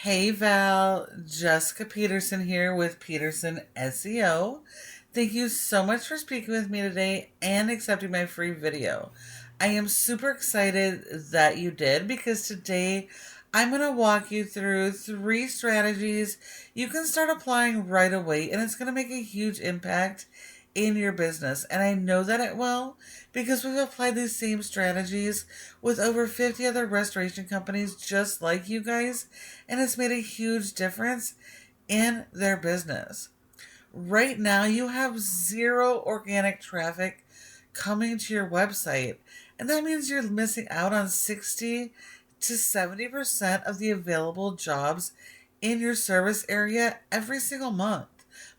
Hey Val, Jessica Peterson here with Peterson SEO. Thank you so much for speaking with me today and accepting my free video. I am super excited that you did because today I'm going to walk you through 3 strategies you can start applying right away, and it's going to make a huge impact in your business. And I know that it will because we've applied these same strategies with over 50 other restoration companies just like you guys, and it's made a huge difference in their business. Right now, you have zero organic traffic coming to your website, and that means you're missing out on 60 to 70% of the available jobs in your service area every single month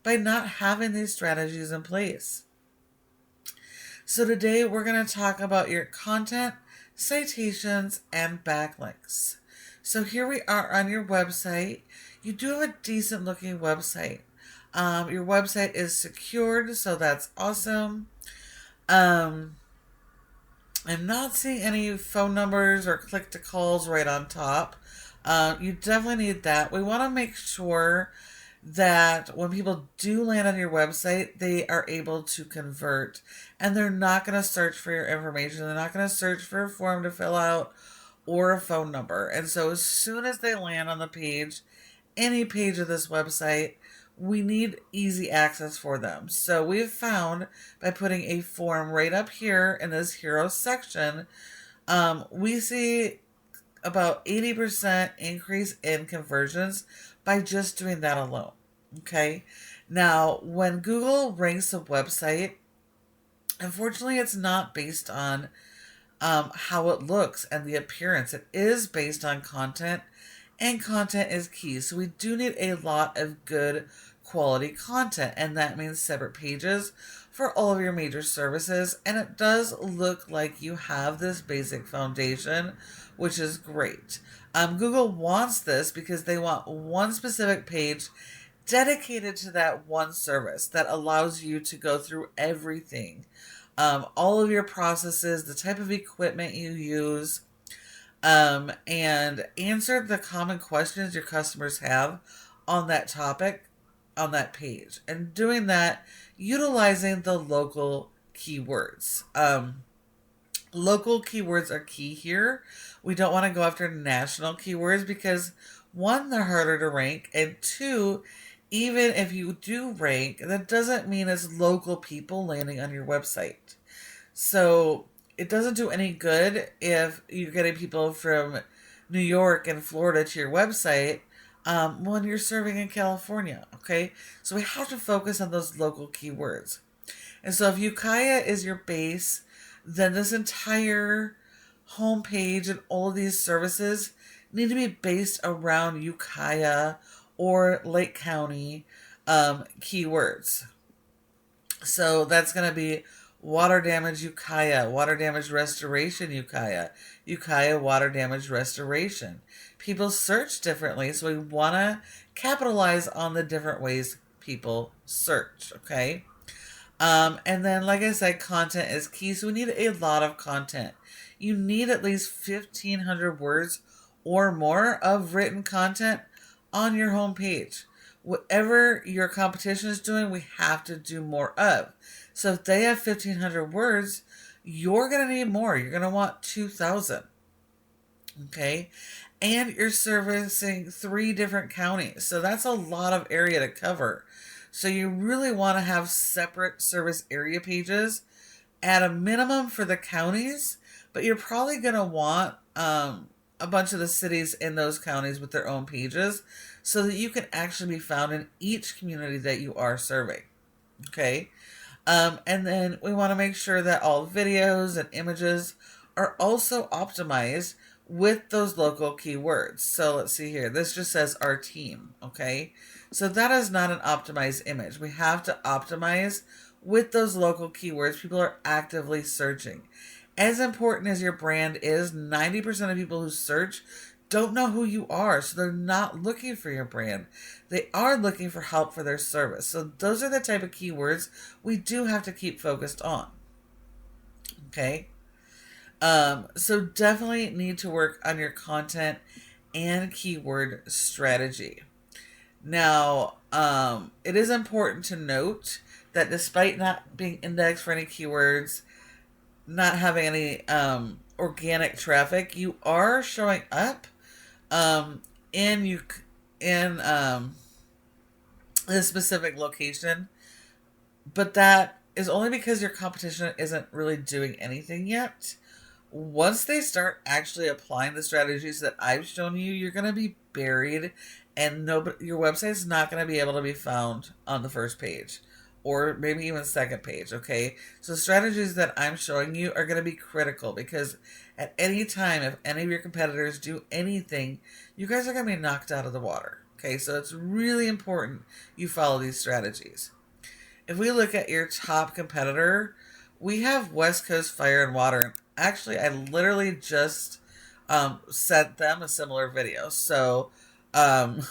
by not having these strategies in place. So today we're going to talk about your content, citations, and backlinks. So here we are on your website. You do have a decent looking website. Your website is secured, so that's awesome. I'm not seeing any phone numbers or click to calls right on top. You definitely need that. We want to make sure that when people do land on your website, they are able to convert, and they're not going to search for your information. They're not going to search for a form to fill out or a phone number. And so as soon as they land on the page, any page of this website, we need easy access for them. So we've found by putting a form right up here in this hero section, we see about 80% increase in conversions by just doing that alone. Okay. Now, when Google ranks a website, unfortunately, it's not based on how it looks and the appearance. It is based on content, and content is key. So we do need a lot of good quality content, and that means separate pages for all of your major services. And it does look like you have this basic foundation, which is great. Google wants this because they want one specific page dedicated to that one service that allows you to go through everything, all of your processes, the type of equipment you use, and answer the common questions your customers have on that topic on that page. And doing that, utilizing the local keywords. Local keywords are key here. We don't want to go after national keywords because, one, they're harder to rank, and two, even if you do rank, that doesn't mean it's local people landing on your website. So it doesn't do any good if you're getting people from New York and Florida to your website when you're serving in California, okay? So we have to focus on those local keywords. And so if Ukiah is your base, then this entire homepage and all of these services need to be based around Ukiah or Lake County keywords. So that's going to be water damage Ukiah, water damage restoration Ukiah, Ukiah water damage restoration. People search differently, so we want to capitalize on the different ways people search, okay? And then, like I said, content is key, so we need a lot of content. You need at least 1,500 words or more of written content on your homepage. Whatever your competition is doing, we have to do more of. So if they have 1,500 words, you're going to need more. You're going to want 2,000. Okay? And you're servicing 3 different counties. So that's a lot of area to cover. So you really want to have separate service area pages at a minimum for the counties, but you're probably going to want a bunch of the cities in those counties with their own pages so that you can actually be found in each community that you are serving. Okay? And then we want to make sure that all videos and images are also optimized with those local keywords. So let's see here. This just says our team. Okay? So that is not an optimized image. We have to optimize with those local keywords. People are actively searching. As important as your brand is, 90% of people who search don't know who you are, so they're not looking for your brand. They are looking for help for their service. So those are the type of keywords we do have to keep focused on. Okay? So definitely need to work on your content and keyword strategy. Now, it is important to note that despite not being indexed for any keywords, not having any organic traffic, you are showing up um, in you in a specific location, but that is only because your competition isn't really doing anything yet. Once they start actually applying the strategies that I've shown you, you're going to be buried, and nobody, your website's not going to be able to be found on the first page or maybe even second page. Okay, so strategies that I'm showing you are going to be critical, because at any time, if any of your competitors do anything, you guys are going to be knocked out of the water. Okay, so it's really important you follow these strategies. If we look at your top competitor, we have West Coast Fire and Water. Actually, I literally just sent them a similar video. So um,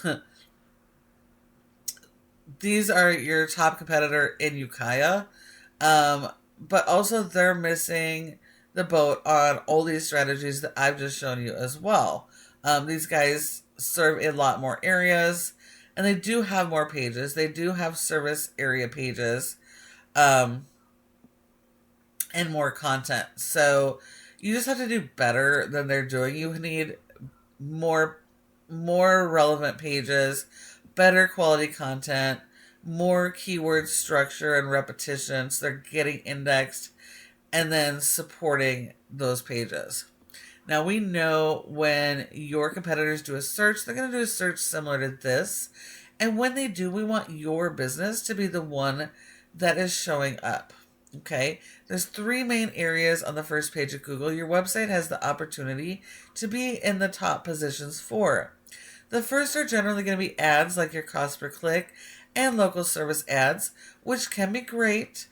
these are your top competitor in Ukiah. But also they're missing the boat on all these strategies that I've just shown you as well. These guys serve a lot more areas, and they do have more pages. They do have service area pages, um, and more content. So you just have to do better than they're doing. You need more more relevant pages, better quality content, more keyword structure and repetition, so they're getting indexed, and then supporting those pages. Now, we know when your competitors do a search, they're going to do a search similar to this. And when they do, we want your business to be the one that is showing up. Okay, there's three main areas on the first page of Google your website has the opportunity to be in the top positions for. The first are generally going to be ads like your cost per click and local service ads, which can be great.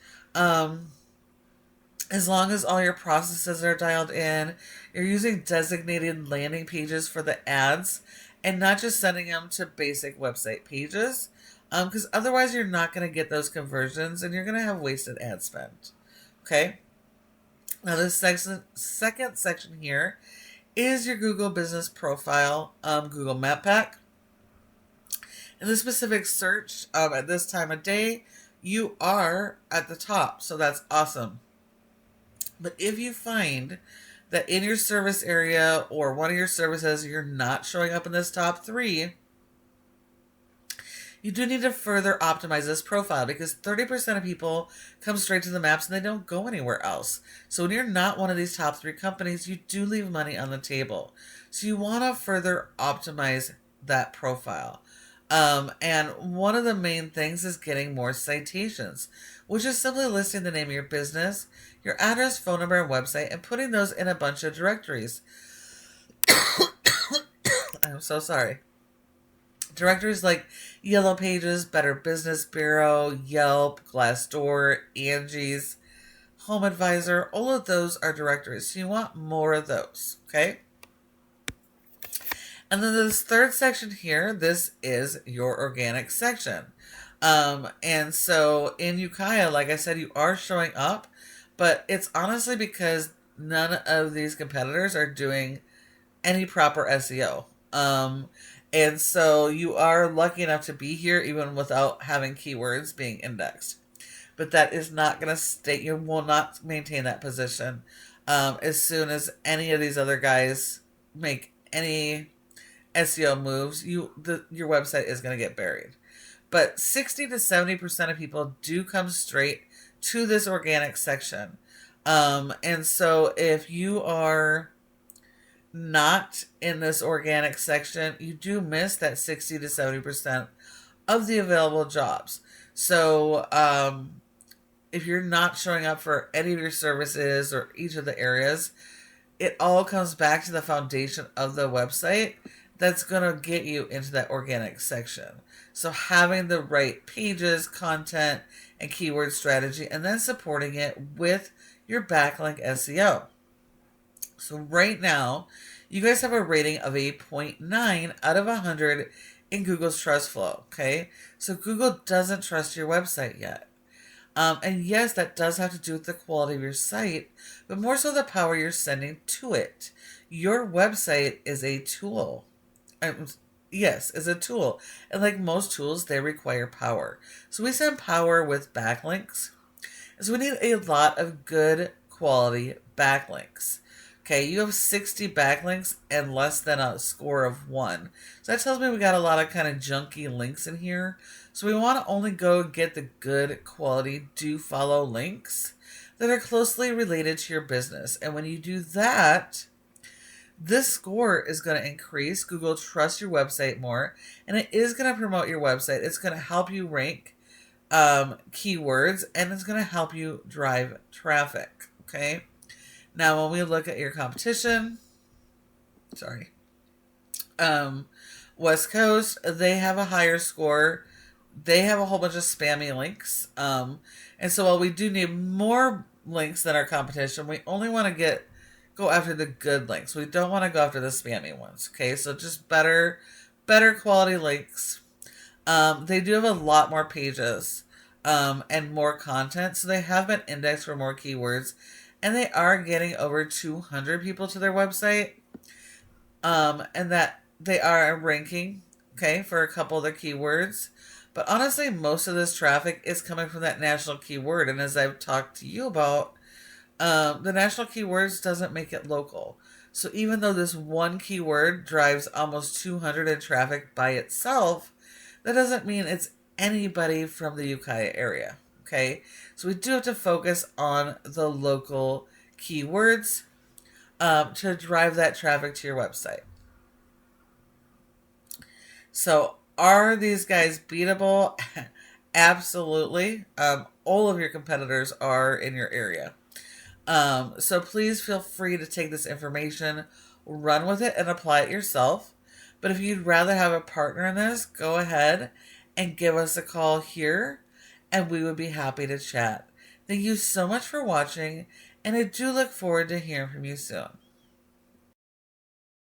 As long as all your processes are dialed in, you're using designated landing pages for the ads and not just sending them to basic website pages, because otherwise you're not going to get those conversions and you're going to have wasted ad spend. Okay? Now, this second section here is your Google Business Profile, Google Map Pack. In the specific search at this time of day, you are at the top, so that's awesome. But if you find that in your service area or one of your services you're not showing up in this top three, you do need to further optimize this profile, because 30% of people come straight to the maps and they don't go anywhere else. So when you're not one of these top three companies, you do leave money on the table. So you want to further optimize that profile. And one of the main things is getting more citations, which is simply listing the name of your business, your address, phone number, and website, and putting those in a bunch of directories. I'm so sorry. Directories like Yellow Pages, Better Business Bureau, Yelp, Glassdoor, Angie's, Home Advisor, all of those are directories. So you want more of those, okay? And then this third section here, this is your organic section. And so in Ukiah, like I said, you are showing up, but it's honestly because none of these competitors are doing any proper SEO. And so you are lucky enough to be here even without having keywords being indexed. But that is not going to stay, you will not maintain that position as soon as any of these other guys make any SEO moves. Your website is going to get buried. But 60 to 70% of people do come straight to this organic section. And so if you are not in this organic section, you do miss that 60 to 70% of the available jobs. So if you're not showing up for any of your services or each of the areas, it all comes back to the foundation of the website that's going to get you into that organic section. So having the right pages, content, and keyword strategy, and then supporting it with your backlink SEO. So right now, you guys have a rating of a 0.9 out of 100 in Google's trust flow, okay? So Google doesn't trust your website yet. And yes, that does have to do with the quality of your site, but more so the power you're sending to it. Your website is a tool. Um, yes, is a tool. And like most tools, they require power. So we send power with backlinks. So we need a lot of good quality backlinks. Okay, you have 60 backlinks and less than a score of 1. So that tells me we got a lot of kind of junky links in here. So we want to only go get the good quality do follow links that are closely related to your business. And when you do that, this score is going to increase. Google trusts your website more, and it is going to promote your website. It's going to help you rank keywords, and it's going to help you drive traffic. Okay. Now, when we look at your competition, sorry, West Coast, they have a higher score. They have a whole bunch of spammy links. And so while we do need more links than our competition, we only want to go after the good links. We don't want to go after the spammy ones. Okay, so just better quality links. They do have a lot more pages and more content, so they have been indexed for more keywords, and they are getting over 200 people to their website, and that they are ranking, okay, for a couple of the keywords. But honestly, most of this traffic is coming from that national keyword, and as I've talked to you about, the national keywords doesn't make it local. So even though this one keyword drives almost 200 in traffic by itself, that doesn't mean it's anybody from the Ukiah area. Okay, so we do have to focus on the local keywords to drive that traffic to your website. So are these guys beatable? Absolutely. All of your competitors are in your area. So please feel free to take this information, run with it, and apply it yourself. But if you'd rather have a partner in this, go ahead and give us a call here, and we would be happy to chat. Thank you so much for watching, and I do look forward to hearing from you soon.